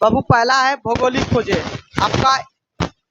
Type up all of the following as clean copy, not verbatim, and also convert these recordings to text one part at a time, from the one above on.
बाबू पहला है भौगोलिक खोजे, आपका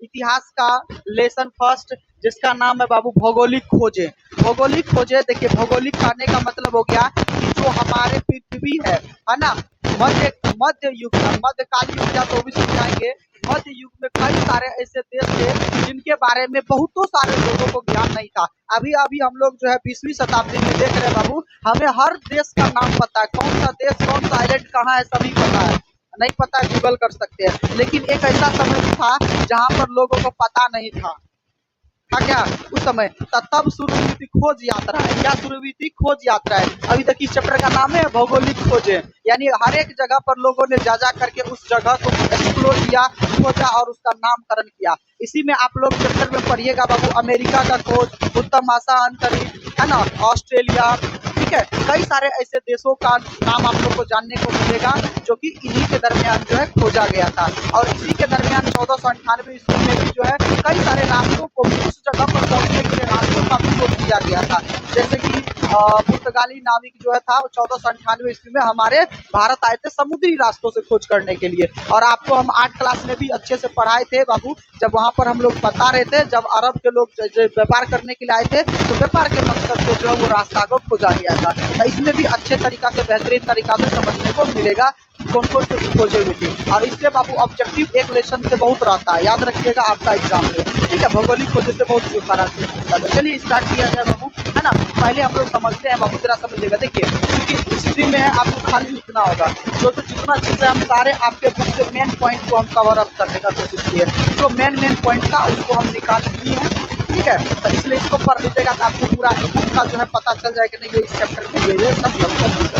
इतिहास का लेसन फर्स्ट, जिसका नाम है बाबू भौगोलिक खोजे। भौगोलिक खोजे, देखिए भौगोलिक कहने का मतलब हो गया कि जो हमारे पृथ्वी है ना, मध्य युग का, मध्यकालीन युग या तो भी समझाएंगे। मध्य युग में कई सारे ऐसे देश थे जिनके बारे में बहुतों सारे लोगों को ज्ञान नहीं था। अभी अभी हम लोग जो है 20वीं शताब्दी में देख रहे हैं बाबू, हमें हर देश का नाम पता है, कौन सा देश कौन सा आइलैंड कहाँ है सभी पता है। नहीं पता है गूगल कर सकते हैं। लेकिन एक ऐसा समय था जहाँ पर लोगों को पता नहीं था क्या उस समय, तब शुरू हुई थी खोज यात्रा। क्या शुरू हुई थी? खोज यात्रा है। अभी तक इस चैप्टर का नाम है भौगोलिक खोजे, यानी हर एक जगह पर लोगों ने जा करके उस जगह को एक्सप्लोर किया, खोजा और उसका नामकरण किया। इसी में आप लोग चैप्टर में पढ़िएगा बाबू, अमेरिका का खोज, उत्तर महासागरीय है ना, ऑस्ट्रेलिया, ठीक है, कई सारे ऐसे देशों का नाम आप लोग को जानने को मिलेगा जो कि इन्हीं के दरमियान जो है खोजा गया था। और इसी के दरमियान 1498 ईस्वी में भी जो है कई सारे रास्तों को उस जगह पर पहुंचने के लिए रास्तों का भी खोज किया गया था। जैसे कि पुर्तगाली नाविक जो है था 1498 ईस्वी में हमारे भारत आए थे समुद्री रास्तों से खोज करने के लिए। और आपको हम 8 क्लास में भी अच्छे से पढ़ाए थे बाबू, जब वहाँ पर हम लोग बता रहे थे, जब अरब के लोग व्यापार करने के लिए आए थे तो व्यापार के मकसद से जो है वो रास्ता को खोजा गया था। तो इसमें भी अच्छे तरीका से, बेहतरीन तरीका से समझने को मिलेगा कौन कौन से खोजे हुए थे। और इससे बाबू ऑब्जेक्टिव एक लेसन से बहुत रहता है, याद रखिएगा आपका एग्जाम में, ठीक है। भौगोलिक खोजे से बहुत सारा चलिए स्टार्ट किया जाए बाबू, है ना। पहले हम लोग समझते हैं बाबू, जरा समझिएगा। देखिए क्योंकि हिस्ट्री में है, आपको खाली लिखना होगा, जो जितना चीजें हम सारे आपके बुक से मेन पॉइंट को हम कवर अप करने का कोशिश किए, जो मेन पॉइंट था उसको हम निकाल लिए हैं, ठीक है। तो इसलिए इसको पढ़ लीजिएगा तो आपको पूरा इसका जो है पता चल जाएगा नहीं ये इस चैप्टर में ये सब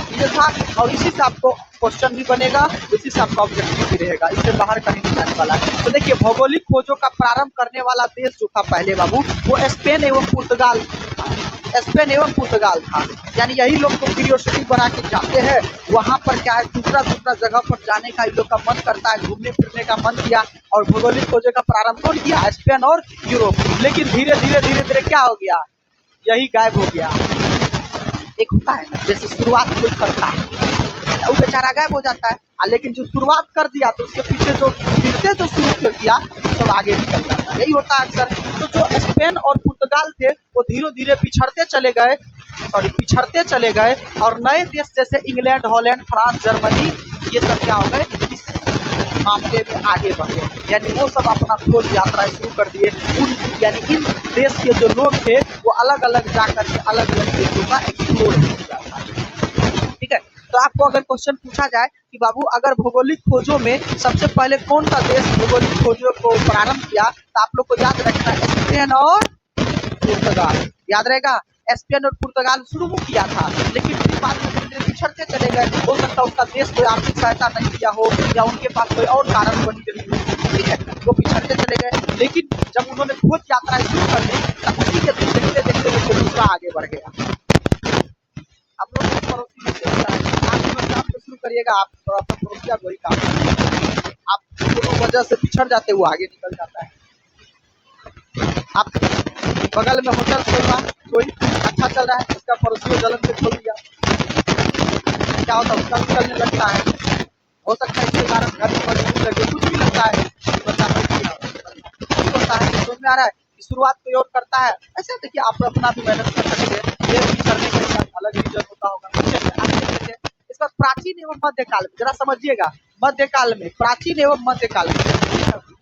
चीजें था। और इसी से आपको क्वेश्चन भी बनेगा, इसी से आपका ऑब्जेक्टिव भी रहेगा, इससे बाहर कहीं नहीं जाने वाला है। तो देखिए भौगोलिक खोजों का प्रारंभ करने वाला देश जो था पहले बाबू, वो स्पेन एवं पुर्तगाल था। स्पेन एवं पुर्तगाल था, यानी यही लोग तो क्यूरियोसिटी बना के जाते हैं वहाँ पर, क्या है दूसरा जगह पर जाने का इन लोग का मन करता है, घूमने फिरने का मन किया। और भौगोलिक खोजे का प्रारंभ कौन किया? स्पेन और यूरोप। लेकिन धीरे धीरे क्या हो गया? यही गायब हो गया। एक होता है ना, जैसे शुरुआत कोई करता है वो बेचारा गायब हो जाता है, लेकिन जो शुरुआत कर दिया तो उसके पीछे जो फिर जो शुरू किया सब आगे निकल जाता है, यही होता है अक्सर। तो जो स्पेन और पुर्तगाल थे वो धीरे धीरे पिछड़ते चले गए और नए देश जैसे इंग्लैंड, हॉलैंड, फ्रांस, जर्मनी, ये सब क्या हो गए, इस मामले में आगे बढ़े, यानी वो सब अपना खोज यात्रा शुरू कर दिए। यानी इन देश के जो लोग थे वो अलग अलग जाकर के अलग अलग देशों का एक्सप्लोर किया, ठीक है। तो आपको अगर क्वेश्चन पूछा जाए कि बाबू अगर भौगोलिक खोजों में सबसे पहले कौन सा देश भौगोलिक खोजों को प्रारंभ किया, तो आप लोग को याद रखना है स्पेन और पुर्तगाल, याद रहेगा। स्पेन और पुर्तगाल शुरू किया था, लेकिन फिर बाद में पिछड़ते चले गए। हो सकता है उसका देश कोई आर्थिक सहायता नहीं किया हो या उनके पास कोई और कारण बनी रही हो, ठीक है, वो पिछड़ते चले गए। लेकिन जब उन्होंने खोज यात्रा शुरू कर दी तो उसी के देखते देखते वो दूसरा आगे बढ़ गया। आप लोग पड़ोसी में काम तो शुरू करिएगा, आप अपना पड़ोसिया को ही काम, आप दोनों वजह से पिछड़ जाते वो आगे निकल जाता है। आप बगल में होटल खोलना, कोई अच्छा चल रहा है, उसका पड़ोसी जलन से खोल दिया, क्या होता है उसका निकलने लगता है। हो सकता है इसके कारण घर में मजबूरी लगे, कुछ भी लगता है, होता है। समझ में आ रहा है कि शुरुआत कोई और करता है, ऐसे देखिए आप अपना भी मेहनत कर सकते हैं, ये करने का अलग रीजन होता होगा। इस पर प्राचीन एवं मध्यकाल में जरा समझिएगा, मध्यकाल में, प्राचीन एवं मध्यकाल में,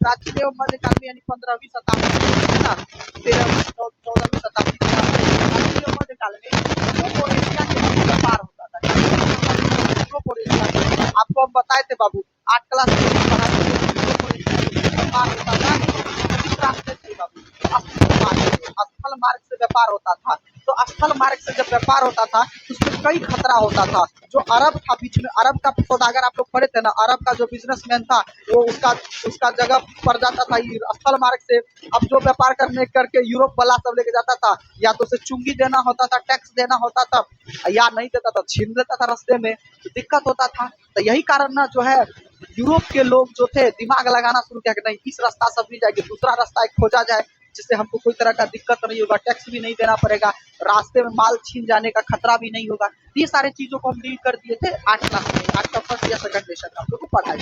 प्राचीन एवं मध्यकाल में यानी 15वीं शताब्दी है ना, 13वीं 14वीं शताब्दी प्राचीन एवं मध्यकाल में एशिया के व्यापार होता था। आपको हम बताए थे बाबू 8 क्लास में व्यापार होता था, स्थल मार्ग से व्यापार होता था। तो स्थल मार्ग से जब व्यापार होता था उसमें कई खतरा होता था। जो अरब था बीच में, अरब का सौदागर आप लोग पढ़े थे ना, अरब का जो बिजनेसमैन था वो उसका जगह पड़ जाता था स्थल मार्ग से। अब जो व्यापार करके यूरोप वाला सब लेके जाता था, या तो उसे चुंगी देना होता था, टैक्स देना होता था, या नहीं देता था छीन लेता था रास्ते में, तो दिक्कत होता था। तो यही कारण ना जो है यूरोप के लोग जो थे दिमाग लगाना शुरू किया कि नहीं इस रास्ता सब भी जाएगी, दूसरा रास्ता एक खोजा जाए जिससे हमको कोई तरह का दिक्कत नहीं होगा, टैक्स भी नहीं देना पड़ेगा, रास्ते में माल छीन जाने का खतरा भी नहीं होगा। ये सारे चीजों को हम डील कर दिए थे 8 क्लास में, 8 का फर्स्ट या सेकंड लेसन आप लोग को पढ़ाई।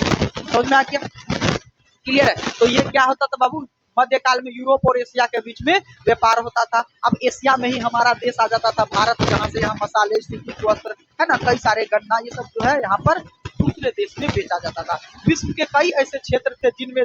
समझ में आ गया? क्लियर है? तो ये क्या होता था बाबू, मध्यकाल में यूरोप और एशिया के बीच में व्यापार होता था। अब एशिया में ही हमारा देश आ जाता था भारत, जहाँ से यहाँ मसाले, सीपी, वस्त्र है ना, कई सारे गन्ना, ये सब जो है यहाँ पर दूसरे देश में बेचा जाता था। विश्व के कई ऐसे क्षेत्र थे जिनमें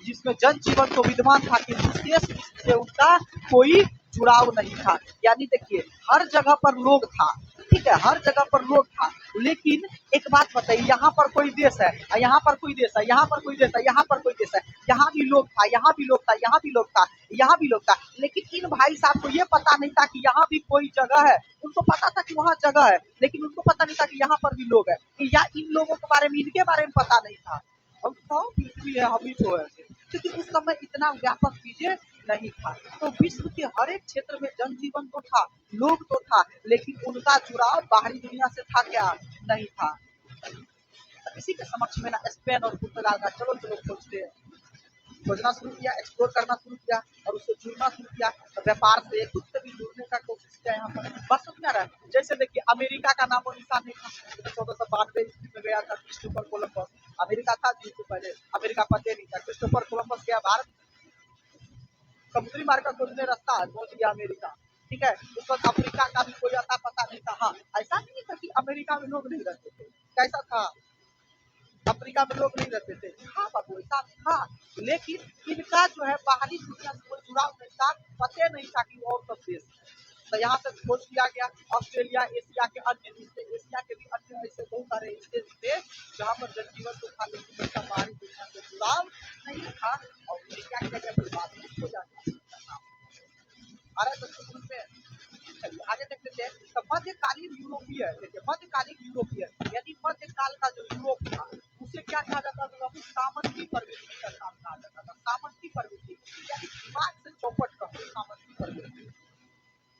जिसमें जनजीवन तो विद्यमान था, किंतु शेष विश्व से उनका कोई जुड़ाव नहीं था। यानी देखिए, हर जगह पर लोग था, ठीक है, हर जगह पर लोग था, लेकिन एक बात बताइए, यहाँ पर कोई देश है, यहाँ पर कोई देश है, यहाँ पर कोई देश है, यहाँ पर कोई देश है, यहाँ भी लोग था, यहाँ भी लोग था, यहाँ भी लोग था, यहाँ भी लोग था, लेकिन इन भाई साहब को ये पता नहीं था कि यहाँ भी कोई जगह है। उनको पता था कि वहाँ जगह है, लेकिन उनको पता नहीं था कि यहाँ पर भी लोग है, या इन लोगों के बारे में, इनके बारे में पता नहीं था। हम तो पृथ्वी है, हम ही तो है, क्योंकि उस समय इतना व्यापक चीजें नहीं था। तो विश्व के हर एक क्षेत्र में जनजीवन तो था, लोग तो था, लेकिन उनका जुड़ाव बाहरी दुनिया से था क्या? नहीं था। इसी के समक्ष में ना स्पेन और पुर्तगाल का चलो चलो खोजते हैं, खोजना शुरू किया, एक्सप्लोर करना शुरू किया और उससे जुड़ना शुरू किया, तो व्यापार से खुद से भी जुड़ने का कोशिश किया। यहाँ पर बस समझ में आ रहा है? जैसे देखिए, अमेरिका का नाम और निशान नहीं था, 1492 ईस्वी में गया था क्रिस्टोफर कोलंबस। अमेरिका था जी से पहले, अमेरिका पते नहीं था, क्रिस्टोफर कोलंबस गया भारत, समुद्री मार्ग का खोजने रास्ता पहुंच गया अमेरिका, ठीक है। उस वक्त अफ्रीका का भी कोई अता पता नहीं था। हाँ, ऐसा नहीं था कि अमेरिका में लोग नहीं रहते थे, कैसा था, अफ्रीका में लोग नहीं रहते थे, हाँ बाबू ऐसा था, लेकिन इनका जो है बाहरी दुनिया से कोई जुड़ाव नहीं था, पते नहीं था कि और सब देश है। तो यहाँ से खोज किया गया। ऑस्ट्रेलिया, एशिया के अन्य हिस्से, एशिया के भी अन्य ऐसे बहुत सारे हिस्से थे जहाँ पर जनजीवन तो था, लेकिन उनका बाहरी दुनिया से जुड़ाव नहीं था, और क्या क्या क्या बात हो जाती है। अरे तो शुरू में चलिए आगे देख लेते हैं। तो मध्यकालीन यूरोपीय, देखिए मध्यकालीन यूरोपीय यानी मध्यकाल का जो यूरोप था, उसे क्या कहा जाता था बाबू? सामंती प्रवृत्ति का नाम कहा जाता था। सामंती प्रवृत्ति यानी दिमाग से चौपट का सामंती प्रवृत्ति,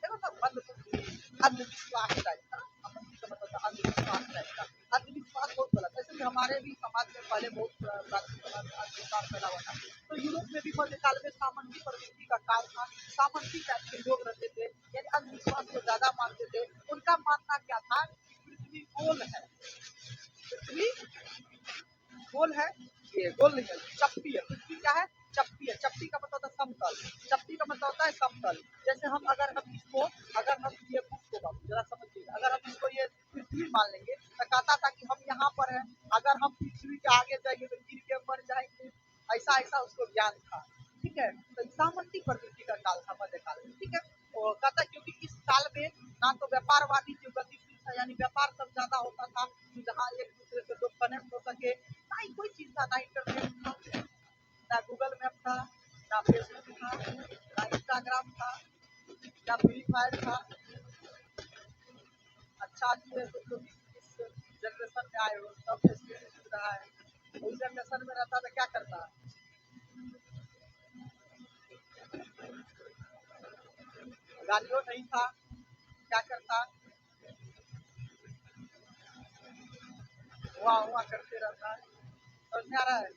देखो ना, अंधविश्वास टाइप का, सामंती का मतलब था अंधविश्वास टाइप का। अंधविश्वास बहुत गलत है, जैसे हमारे भी समाज में पहले बहुत प्राचीन समाज में अंधविश्वास फैला हुआ था, तो यूरोप में भी मध्यकाल में सामंती प्रवृत्ति का काल था। सामंती टाइप के लोग रहते थे, यानी अंधविश्वास को ज्यादा मानते थे। उनका मानना क्या था? पृथ्वी गोल है, पृथ्वी गोल है, ये गोल नहीं है, चपटी है। पृथ्वी क्या है? चपटी है। चपटी का मतलब होता है समतल, चपटी का मतलब होता है समतल। जैसे हम अगर हम ये बुक को बाबू जरा समझिएगा, अगर हम इसको ये पृथ्वी मान लेंगे, तो कहता था कि हम यहाँ पर हैं, अगर हम पृथ्वी के आगे जाएंगे तो गिर के मर जाएंगे, ऐसा ऐसा उसको ज्ञान था, ठीक है। तो सामंती प्रवृत्ति का काल था मध्यकाल में, ठीक है। तो कहता है क्योंकि इस काल में ना तो व्यापार वाणिज्य गतिशील था, यानी व्यापार सब ज्यादा होता था, जहाँ एक दूसरे से लोग कनेक्ट हो सके, ना ही कोई चीज था, ना इंटरनेट था, ना गूगल मैप था, ना फेसबुक था, ना इंस्टाग्राम था, ना फ्री फायर था। अच्छा चीज है कुछ लोग इस जनरेशन में आए हो, सब फेसिलिटी रहा है। उस जनरेशन में रहता तो क्या करता? गाड़ियों नहीं था, क्या करता? हुआ हुआ करते रहता है। समझ में आ रहा है?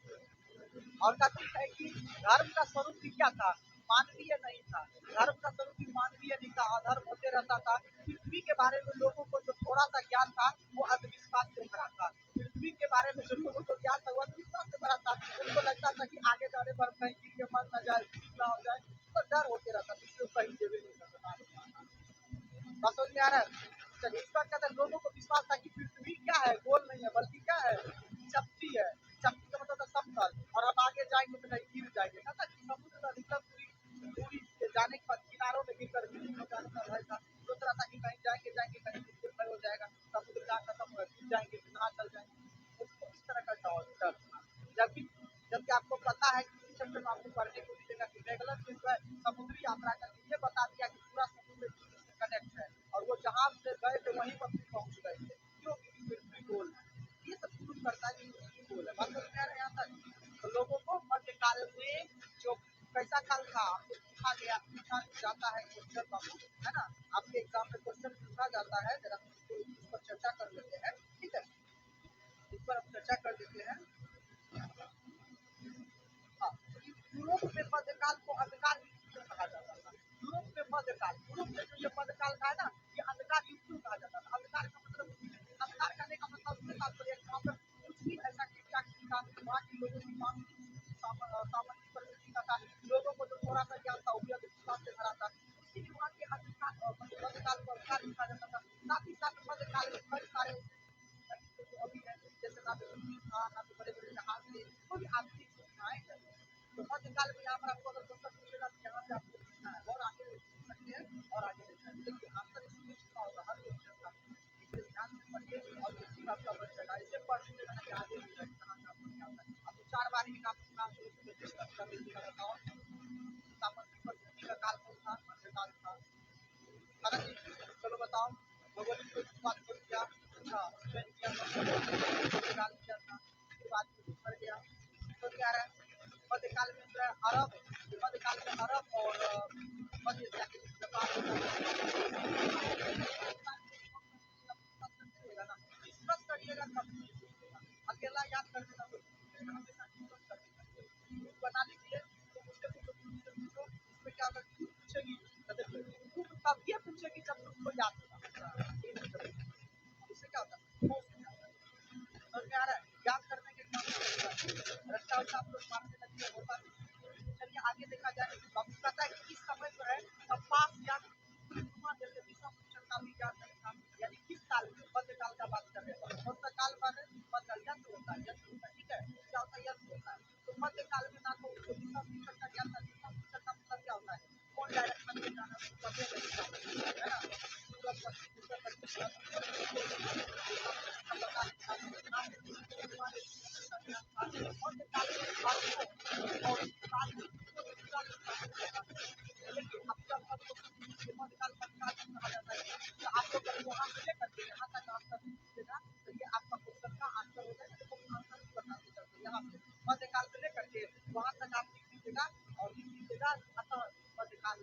और कहता है कि धर्म का स्वरूप भी क्या था? मानवीय नहीं था। धर्म का स्वरूप भी मानवीय नहीं था, अधर्म होते रहता था। पृथ्वी के बारे में लोगों को जो थोड़ा सा ज्ञान था वो अंधविश्वास से भरा था। पृथ्वी के बारे में जो लोगों को ज्ञान था वो अंधविश्वास से भरा था। उनको लगता था कि आगे जाने पर कहीं गिर के मर न जाए, कुछ ना हो जाए, तो डर होते रहता था, इसलिए कहीं देवे नहीं करता। बात समझ में आ रहा है? चलिए, इस बात का अगर लोगों को विश्वास था कि पृथ्वी क्या है, गोल नहीं है बल्कि क्या है, चपटी है। चपटी का मतलब समतल, और अब आगे जाएंगे तो कहीं गिर जाएंगे। कहता कि समुद्र का अधिकतम दूरी दूरी से जाने के बाद किनारों में गिरकर गिर जाने का भय था। सोच रहा था कि कहीं जाएंगे जाएंगे कहीं गिर भय हो जाएगा, समुद्र जहाँ खत्म हो गिर जाएंगे, कहाँ चल जाएंगे, उसको इस तरह का डर था। जबकि जबकि आपको पता है कि इस चैप्टर में आपको पढ़ने को मिलेगा कि रेगुलर जो है समुद्री यात्रा करके ये बता दिया कि पूरा समुद्र से कनेक्ट है, और वो जहाँ से गए थे वहीं पर भी पहुंच गए थे, क्योंकि पृथ्वी गोल है। ये सब प्रूव करता है कि पृथ्वी गोल है। बात समझ में आ रहा है यहाँ तक? तो लोगों को मध्यकाल में जो कैसा काल था आपको पूछा गया, पूछा जाता है क्वेश्चन बाबू, है ना, आपके एग्जाम में क्वेश्चन पूछा जाता है, जरा इस पर चर्चा कर लेते हैं, ठीक है, इस पर हम चर्चा कर लेते हैं। हाँ, यूरोप में मध्यकाल को अंधकार युग क्यों कहा जाता था? यूरोप में मध्यकाल, यूरोप में जो ये मध्यकाल का है ना, ये अंधकार युग क्यों कहा जाता था? अंधकार का मतलब, अंधकार करने का मतलब उसके साथ यहाँ पर कुछ भी ऐसा ठीक ठाक था, वहाँ के लोगों की सामाजिक परिस्थिति का था, लोगों को जो थोड़ा सा ज्ञान था वो भी अंधविश्वास से भरा था। इसीलिए वहाँ के मध्यकाल को अधिकार लिखा जाता था। साथ ही साथ मध्यकाल में कई सारे जो अभी है, जैसे ना तो बिजली था, ना तो बड़े-बड़े जहाज थे, कोई आधुनिक सुविधाएं नहीं थी। तो मध्यकाल में यहाँ पर आपको अगर क्वेश्चन पूछेगा तो यहाँ से आपको पूछना है और आगे पूछ सकते हैं और आगे देख सकते हैं। देखिए आंसर इसमें लिखा होगा हर क्वेश्चन का। इसे ध्यान से पढ़िए और इसी आपका बन जाएगा। इसे पढ़ने से ना कि आगे हो जाए कहाँ का आपको क्या होता है। अब तो 4 बार ही नाम सुना तो रजिस्टर कर दीजिएगा। बताओ सामाजिक परिस्थिति का काल कौन था? मध्यकाल था। है ना जी? चलो बताओ भौगोलिक को किस बात को किया? अच्छा स्पेन किया था, पुर्तगाल किया था, उसके बाद बढ़ गया। तो क्या रहा है मध्यकाल में जो है अरब, मध्यकाल में अरब और मध्य एशिया के बीच व्यापार होता है ना। डिस्कस करिएगा तब अकेला याद करने का कोई हमेशा डिस्कस करिएगा बना लीजिए। तो मुझसे पूछो इसमें क्या होगा कि पूछेगी तब ये पूछेगी जब तुमको याद होगा। इससे क्या होता है समझ में आ रहा है? याद करने के काम रट्टा उट्टा आप लोग मारने लगते होता नहीं। चलिए आगे देखा जाए। अब कहता है कि इस समय जो है कपास या जैसे दिशा पूछन का भी याद नहीं था। यानी किस काल में मध्यकाल का बात कर रहे हैं। मध्यकाल माने मध्य यंत्र होता है, यंत्र होता है, ठीक है। क्या होता है? यंत्र होता है। तो मध्यकाल में ना तो उसको दिशा पूछन का ज्ञान था। दिशा पूछन का मतलब क्या होता है? कौन डायरेक्शन में जाना है पता नहीं, है ना। पूरब पश्चिम उत्तर दक्षिण मध्यकाल से लेकर के वहां तक आप लिख लीजिएगा और लिख लीजिएगा अतः मध्यकाल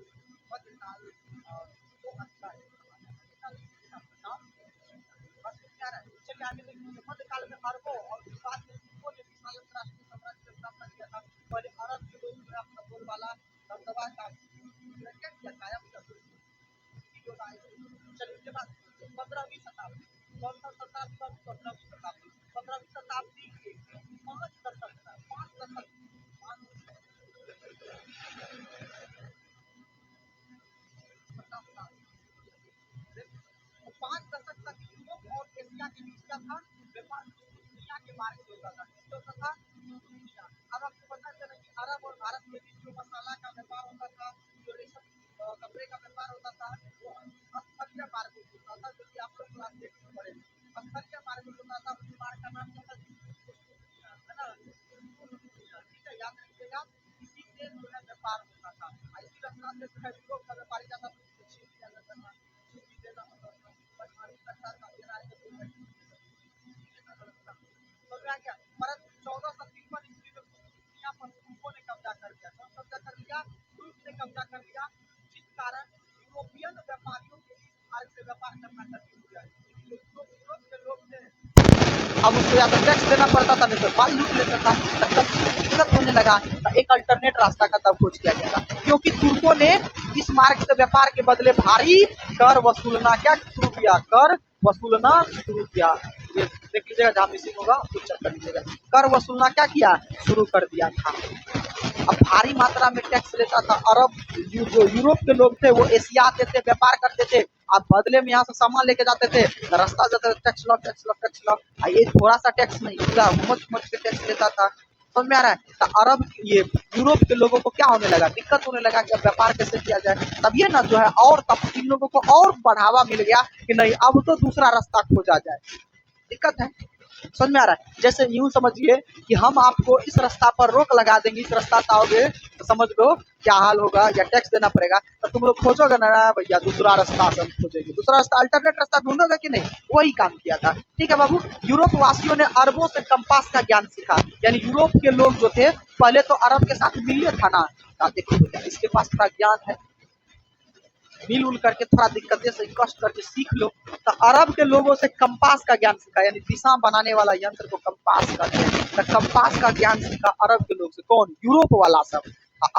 मध्यकाल वो अच्छा है। चलिए आगे देखिए मध्यकाल में अरबों और बाद में तुर्कों ने विशाल राष्ट्रीय साम्राज्य की स्थापना किया था। पहले अरब के लोग जो है अपना बोलबाला दबदबा का किया कायम कर चलिए उसके बाद 15वीं शताब्दी कौन सा शताब्दी? 15वीं शताब्दी। 15वीं शताब्दी के 5 दशक था, 5 दशक 5 दशक तक यूरोप और एशिया के बीच क्या था? व्यापार दुनिया के बारे में होता था। किस होता था? दुनिया। अब आपको पता चला कि अरब और भारत के बीच जो मसाला का व्यापार होता था, जो रेशम कपड़े का व्यापार होता था, वो स्थलीय मार्ग होता था, जो कि आप लोग क्लास 8 में पढ़े। स्थलीय मार्ग होता था, उस मार्ग का नाम क्या था? है ना। ठीक है याद रखिएगा। इसी से जो है व्यापार होता था। इसी रास्ता से जो है यूरोप का व्यापारी जाता था, छीन लिया जाता था। छीन लेना होता था, बदमाशी करता था, समझ में आ गया। परंतु 1453 ईस्वी में दुनिया पर तुर्कों ने कब्जा कर लिया। कौन कब्जा कर लिया? तुर्क ने कब्जा कर लिया, जिस कारण यूरोपियन व्यापारियों के बीच भारत से व्यापार करना कठिन हो गया। यूरोप के लोग थे, अब उसको या तो टैक्स देना पड़ता था, नहीं तो माल लूट लेता था। तब दिक्कत होने लगा तो एक अल्टरनेट रास्ता का तब खोज किया गया था, क्योंकि तुर्कों ने इस मार्ग से व्यापार के बदले भारी कर वसूलना क्या शुरू किया? कर वसूलना शुरू किया। ये देख लीजिएगा, जहाँ मिसिंग होगा कुछ चेक कर लीजिएगा। कर वसूलना क्या किया? शुरू कर दिया था। अब भारी मात्रा में टैक्स लेता था। अरब जो यूरोप के लोग थे वो एशिया आते थे, व्यापार करते थे। अब बदले में यहाँ से सामान लेके जाते थे, रास्ता जाते थे, टैक्स लो टैक्स लो टैक्स लो। ये थोड़ा सा टैक्स नहीं, पूरा मच के टैक्स लेता था। समझ में आ रहा है? तो अरब ये यूरोप के लोगों को क्या होने लगा? दिक्कत होने लगा कि अब व्यापार कैसे किया जाए। तब ये ना जो है और तब इन लोगों को और बढ़ावा मिल गया कि नहीं अब तो दूसरा रास्ता खोजा जाए। दिक्कत है, समझ में आ रहा है? जैसे यूं समझिए कि हम आपको इस रास्ता पर रोक लगा देंगे, इस रास्ता से आओगे तो समझ लो क्या हाल होगा, या टैक्स देना पड़ेगा। तो तुम लोग खोजोगे ना भैया, दूसरा रास्ता से हम खोजेंगे, दूसरा रास्ता अल्टरनेट रास्ता ढूंढोगे कि नहीं? वही काम किया था। ठीक है बाबू। यूरोप वासियों ने अरबों से कंपास का ज्ञान सीखा। यानी यूरोप के लोग जो थे पहले तो अरब के साथ मिलिए था ना, देखो इसके पास थोड़ा ज्ञान है, मिलजुल करके थोड़ा दिक्कतें से कष्ट करके सीख लो। तो अरब के लोगों से कंपास का ज्ञान सीखा, यानी दिशा बनाने वाला यंत्र को कंपास कहते हैं। तो कंपास का ज्ञान सीखा अरब के लोग से। कौन? यूरोप वाला सब।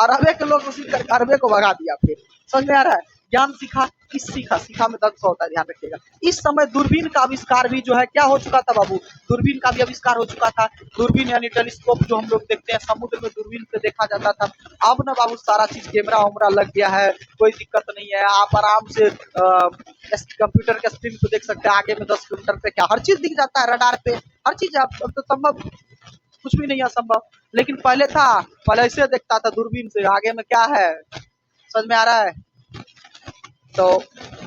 अरबे के लोग उसी करके अरबे को भगा दिया। फिर समझ में आ रहा है? ज्ञान सीखा, किस सीखा, सीखा में दर्द होता है, ध्यान रखिएगा। इस समय दूरबीन का आविष्कार भी जो है क्या हो चुका था बाबू, दूरबीन का भी आविष्कार हो चुका था। दूरबीन यानी टेलीस्कोप जो हम लोग देखते हैं समुद्र में दूरबीन से देखा जाता था। अब ना बाबू सारा चीज कैमरा वैमरा लग गया है, कोई दिक्कत नहीं है, आप आराम से कंप्यूटर के स्क्रीन पे देख सकते हैं, आगे में 10 किलोमीटर पे क्या हर चीज दिख जाता है, रडार पे हर चीज। अब तो संभव कुछ भी नहीं है असंभव, लेकिन पहले था, पहले ऐसे देखता था दूरबीन से आगे में क्या है, समझ में आ रहा है। तो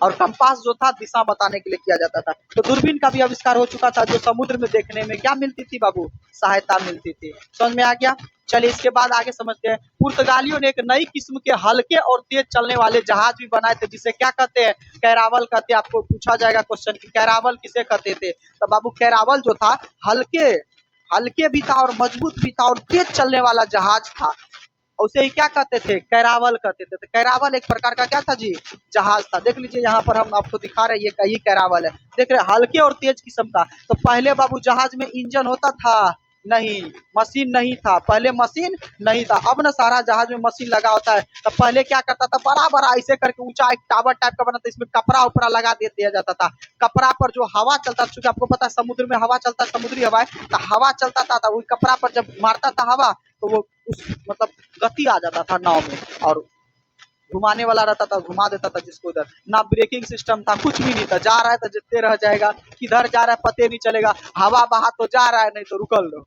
और कंपास जो था दिशा बताने के लिए किया जाता था। तो दूरबीन का भी आविष्कार हो चुका था, जो समुद्र में देखने में क्या मिलती थी बाबू, सहायता मिलती थी। समझ में आ गया। चलिए इसके बाद आगे समझते हैं। पुर्तगालियों ने एक नई किस्म के हल्के और तेज चलने वाले जहाज भी बनाए थे, जिसे क्या कहते हैं, कैरावल कहते हैं। आपको पूछा जाएगा क्वेश्चन कि कैरावल किसे कहते थे, तो बाबू कैरावल जो था हल्के हल्के भी था और मजबूत भी था और तेज चलने वाला जहाज था, उसे ही क्या कहते थे, कैरावल कहते थे। तो कैरावल एक प्रकार का क्या था जी, जहाज था। देख लीजिए यहाँ पर हम आपको दिखा रहे हैं, ये कैरावल है, देख रहे हल्के और तेज किस्म का। तो पहले बाबू जहाज में इंजन होता था नहीं, मशीन नहीं था, पहले मशीन नहीं था। अब ना सारा जहाज में मशीन लगा होता है। तो पहले क्या करता था, बड़ा बड़ा ऐसे करके ऊंचा एक टावर टाइप का बना था, इसमें कपड़ा उपड़ा लगा दिया जाता था। कपड़ा पर जो हवा चलता, चूंकि आपको पता है समुद्र में हवा चलता है, समुद्री हवा है, तो हवा चलता था वही कपड़ा पर जब मारता था हवा, तो वो उस मतलब गति आ जाता था नाव में, और घुमाने वाला रहता था, घुमा देता था जिसको उधर। ना ब्रेकिंग सिस्टम था, कुछ भी नहीं था, जा रहा है तो जितने रह जाएगा, किधर जा रहा है पते नहीं चलेगा, हवा बहा तो जा रहा है, नहीं तो रुकल लो।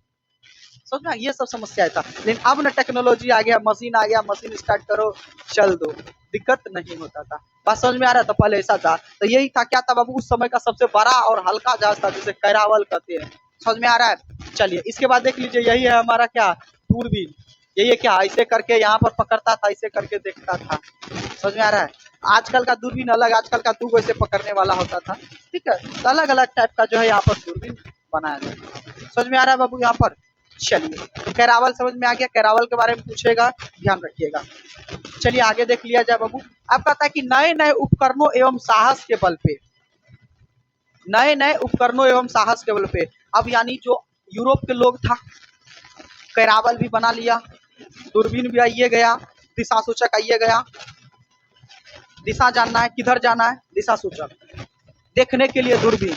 समझ में, ये सब समस्या था। लेकिन अब ना टेक्नोलॉजी आ गया, मशीन आ गया, मशीन स्टार्ट करो चल दो, दिक्कत नहीं होता था। बात समझ में आ रहा था, पहले ऐसा था। तो यही था, क्या था बाबू, उस समय का सबसे बड़ा और हल्का जहाज था, जिसे कैरावल कहते हैं। समझ में आ रहा है। चलिए इसके बाद देख लीजिए, यही है हमारा क्या, दूरबीन। यही है क्या, ऐसे करके यहाँ पर पकड़ता था, ऐसे करके देखता था। समझ में आ रहा है। आजकल का दूरबीन अलग, आजकल का दूर ऐसे पकड़ने वाला होता था, ठीक है। तो अलग अलग टाइप का जो है यहाँ पर दूरबीन बनाया गया। समझ में आ रहा है बाबू यहाँ पर। चलिए तो कैरावल समझ में आ गया, कैरावल के बारे में पूछेगा, ध्यान रखिएगा। चलिए आगे देख लिया जाए बाबू। अब कहता है कि नए नए उपकरणों एवं साहस के बल पे, नए नए उपकरणों एवं साहस के बल पे, अब यानी जो यूरोप के लोग था, कैरावल भी बना लिया, दूरबीन भी आइए गया, दिशा सूचक आइए गया। दिशा जानना है, किधर जाना है, दिशा सूचक, देखने के लिए दूरबीन,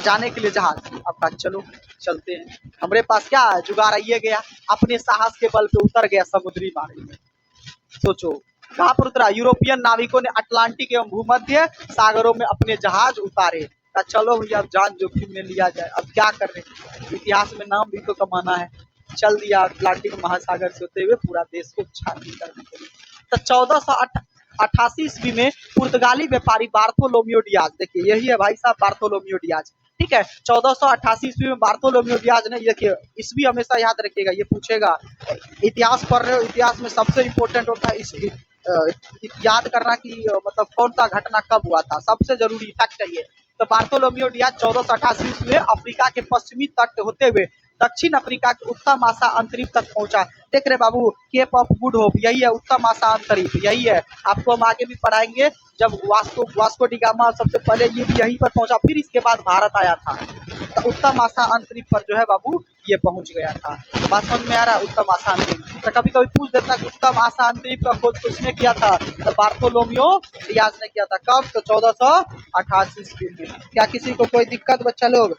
जाने के लिए जहाज। अब चलो चलते हैं, हमारे पास क्या है, जुगाड़ आइए गया, अपने साहस के बल पे उतर गया समुद्री मार्ग में। सोचो कहाँ पर उतरा, यूरोपियन नाविकों ने अटलांटिक एवं भूमध्य सागरों में अपने जहाज उतारे। चलो भैया अब जान जोखिम में लिया जाए, अब क्या कर रहे, इतिहास में नाम भी तो कमाना है। चल दिया अटलांटिक महासागर से होते हुए पूरा देश को छानबीन करने के लिए। तो 1488 ईस्वी में पुर्तगाली व्यापारी बार्थोलोमियो डियाज, देखिए यही है भाई साहब बार्थोलोमियो डियाज, ठीक है। 1488 ईस्वी में बार्थोलोमियो डियाज ने, देखिए ईस्वी हमेशा याद रखिएगा, ये पूछेगा, इतिहास पढ़ रहे हो, इतिहास में सबसे इम्पोर्टेंट होता है इस याद करना कि मतलब कौन सा घटना कब हुआ था, सबसे जरूरी फैक्ट है ये। तो बार्थोलोमियो डियाज 1488 ईस्वी में अफ्रीका के पश्चिमी तट होते हुए दक्षिण अफ्रीका के उत्तम आशा अंतरिप तक पहुंचा। देख रहे बाबू, केप ऑफ गुड होप, यही है उत्तम आशा अंतरिप, यही है। आपको हम आगे भी पढ़ाएंगे, जब वास्को डी गामा सबसे पहले ये भी यहीं पर पहुंचा, फिर इसके बाद भारत आया था। तो उत्तम आशा अंतरिप पर जो है बाबू ये पहुंच गया था। बात समझ में आ रहा है, उत्तम आशा अंतरिप। तो कभी कभी पूछ देता कि उत्तम आशा अंतरिप का खोज किसने किया था, तो बार्थोलोमियो डियाज ने किया था। कब, तो 1488 ईस्वी में। क्या किसी को कोई दिक्कत बच्चा लोग?